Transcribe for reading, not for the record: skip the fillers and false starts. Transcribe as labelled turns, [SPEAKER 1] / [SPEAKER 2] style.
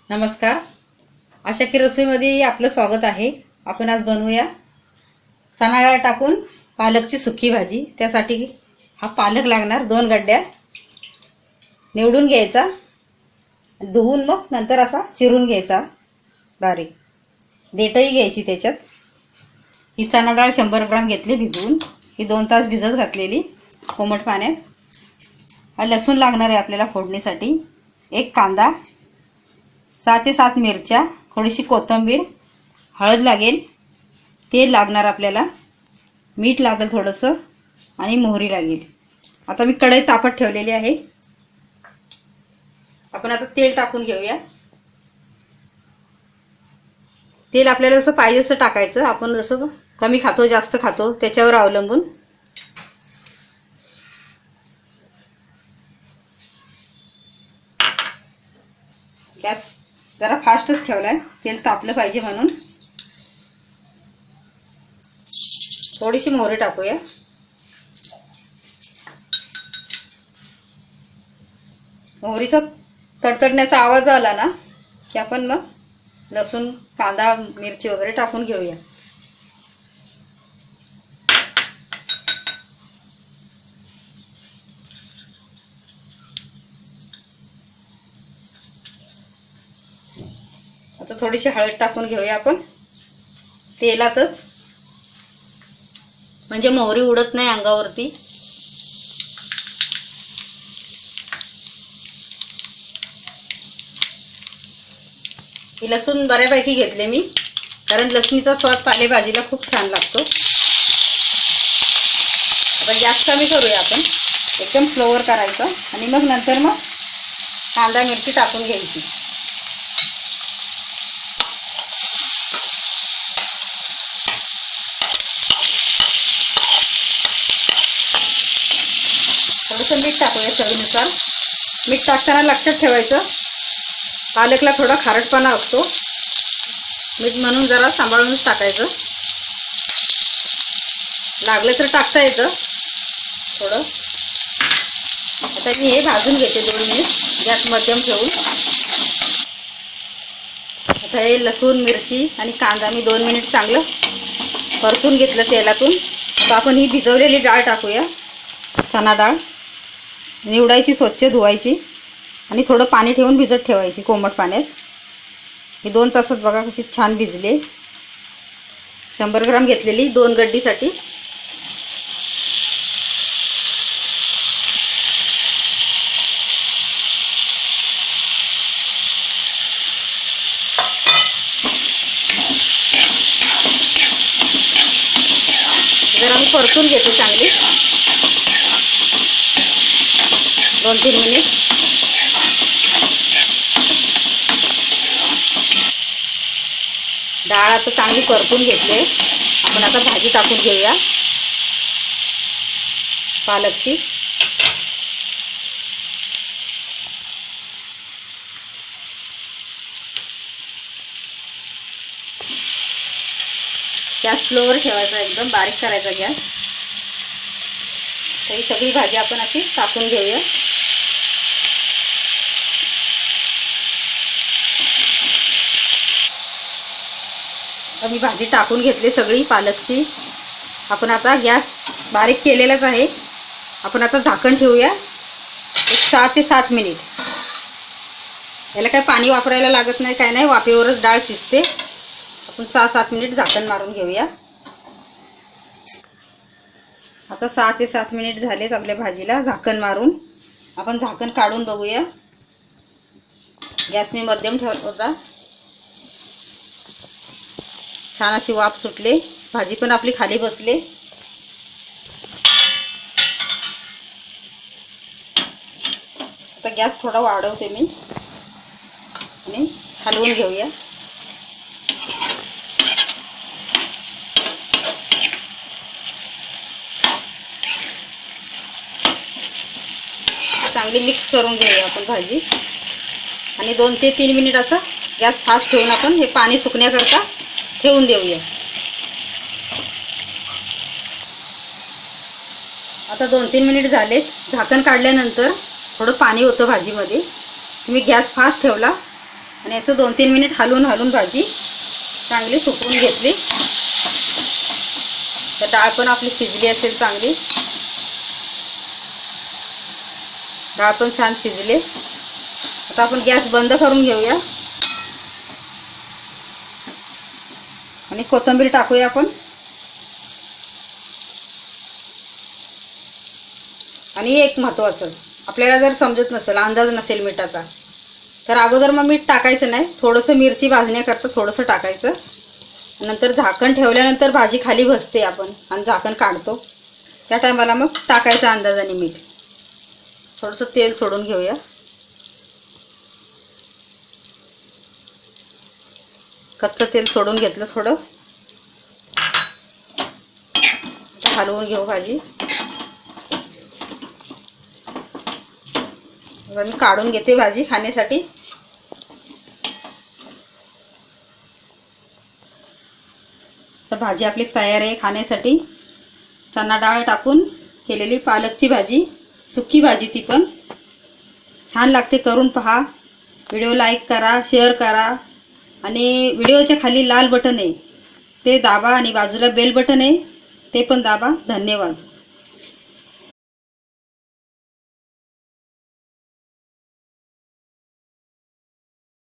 [SPEAKER 1] नमस्कार. आशा की रसोईमध्ये आपलं स्वागत आहे. आपण आज बनवूया चणा डाळ टाकून पालकची सुकी भाजी. त्यासाठी हा पालक लागणार 2 गड्ड्या. निवडून घ्यायचा, धुवून मग नंतर असा चिरून घ्यायचा बारीक. देठही घ्यायची त्याच्यात. ही चणा डाळ 100 ग्राम घेतली भिजवून. ही 2 तास भिजत घातलेली कोमट पाण्यात. हा लसूण लागणार आहे आपल्याला फोडणीसाठी. 1 कांदा, 6 ते 7 मिरच्या, थोडीशी कोथिंबीर, हळद लागेल, तेल लागणार आपल्याला, मीठ लागेल थोडंसं आणि मोहरी लागेल. आता मी कढई तापत ठेवलेली आहे. आपण आता तेल टाकून घेऊया. तेल आपल्याला जसं पाहिजे तसं टाकायचं. आपण जसं कमी खातो जास्त खातो त्याच्यावर अवलंबून. गॅस जरा फास्टच ठेवलाय, तेल तापलं पाहिजे म्हणून. थोडीशी मोहरी टाकूया. मोहरीचा तडतडण्याचा आवाज आला ना की आपण मग लसूण, कांदा, मिरची वगैरे टाकून घेऊया. आता थोडीशी हळद टाकून घेऊया आपण तेलातच, म्हणजे मोहरी उडत नाही अंगावरती. ही लसूण बऱ्यापैकी घेतले मी, कारण लसणीचा स्वाद पालेभाजीला खूप छान लागतो. आता गॅस कमी करूया आपण, एकदम स्लोवर करायचं आणि मग नंतर मग कांदा मिरची टाकून घ्यायची. थोडंसं मीठ टाकूया चवीनुसार. मीठ टाकताना लक्षात ठेवायचं, पालकला थोडा खारटपणा असतो, मीठ म्हणून जरा सांभाळूनच टाकायचं. लागलं तर टाकता येतं थोडं. आता मी हे भाजून घेते 2 मिनिट गॅस मध्यम ठेवून. आता हे लसूण, मिरची आणि कांदा मी 2 मिनिट चांगलं परतून घेतलं तेलातून. आता आपण ही भिजवलेली डाळ टाकूया, चणा डाळ. निवडायची, स्वच्छ धुवायची आणि थोडं पाणी ठेवून भिजत ठेवायची कोमट पाण्यात. ही 2 तासात बघा कशी छान भिजले. 100 ग्राम घेतलेली 2 गड्डीसाठी. जरा मी परतून घेते चांगली 2-3 मिनिट. डाळ आता चांगली परतून घेतली. आपण आता भाजी टाकून घेऊया पालकची. गॅस स्लोवर ठेवायचा, एकदम बारीक करायचा गॅस. ही सगळी भाजी आपण अशी टाकून घेऊया. मी भाजी टाकून घेतली सगळी पालकची. आपण आता गॅस बारीक केलेलाच आहे. आपण आता झाकण ठेवूया 6 ते 7 मिनिट. याला काही पाणी वापरायला लागत नाही, काय नाही, वाफेवरच डाळ शिजते. आपण 6-7 मिनिट झाकण मारून घेऊया. आता 6 ते 7 मिनिट झालेत आपल्या भाजीला झाकण मारून. आपण झाकण काढून बघूया. गॅस मी मध्यम ठेवला होता. छान अशी वाफ सुटले, भाजी पण आपली खाली बसले. आता गॅस थोडा वाढवते मी आणि हलवून घेऊया. चांगली मिक्स करून घेऊया आपण भाजी आणि 2 ते 3 मिनिट असं गॅस फास्ट ठेवून आपण हे पाणी सुकण्याकरता ठेवून देऊया. आता 2-3 मिनिट झाले. झाकण काढल्यानंतर थोडं पाणी होतं भाजीमध्ये. मी गॅस फास्ट ठेवला आणि असं 2-3 मिनिट हलवून भाजी चांगली सुकवून घेतली. तर डाळ पण आपली शिजली असेल चांगली. डाळ पण छान शिजली. आता आपण गॅस बंद करून घेऊया आणि कोथिंबीर टाकूया आपण. आणि एक महत्त्वाचं, आपल्याला जर समजत नसेल, अंदाज नसेल मिठाचा, तर अगोदर मग मीठ टाकायचं नाही. थोडंसं मिरची भाजण्याकरता थोडंसं टाकायचं. नंतर झाकण ठेवल्यानंतर भाजी खाली बसते आपण आणि झाकण काढतो, त्या टायमाला मग टाकायचं अंदाजाने मीठ. थोडंसं तेल सोडून घेऊया. कच्चं तेल सोडून घेतलं थोडं. हलवून घेऊ भाजी. मी काढून घेते भाजी खाण्यासाठी. तर भाजी आपली तयार आहे खाण्यासाठी. चणा डाळ टाकून केलेली पालकची भाजी, सुकी भाजी, ती पण छान लागते. करून पहा. व्हिडिओ लाईक करा, शेअर करा आणि व्हिडिओच्या खाली लाल बटन आहे ते दाबा आणि बाजूला बेल बटन आहे ते पण दाबा. धन्यवाद.